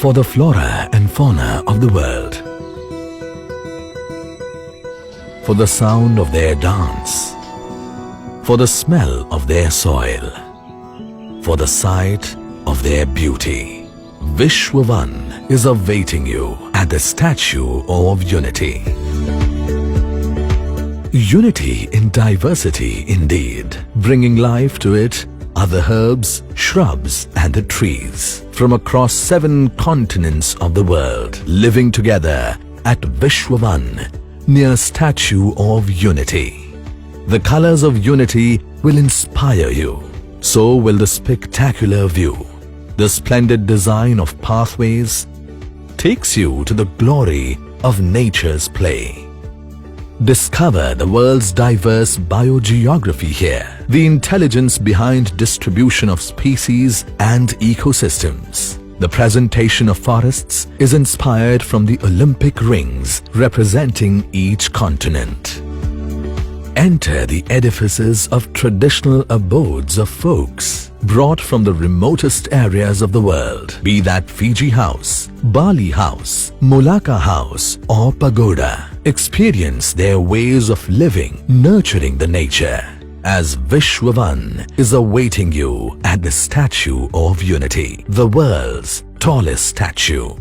for the flora and fauna of the world, for the sound of their dance, for the smell of their soil, for the sight of their beauty. Vishwavan is awaiting you at the Statue of Unity. Unity in diversity indeed, bringing life to it are the herbs, shrubs and the trees from across 7 continents of the world, living together at Vishwavan near Statue of Unity. The colors of unity will inspire you. So will the spectacular view. The splendid design of pathways takes you to the glory of nature's play. Discover the world's diverse biogeography here, the intelligence behind distribution of species and ecosystems. The presentation of forests is inspired from the Olympic rings representing each continent. Enter the edifices of traditional abodes of folks brought from the remotest areas of the world, be that Fiji House, Bali House, Mulaka House or Pagoda. Experience their ways of living, nurturing the nature, as Vishwavan is awaiting you at the Statue of Unity, the world's tallest statue.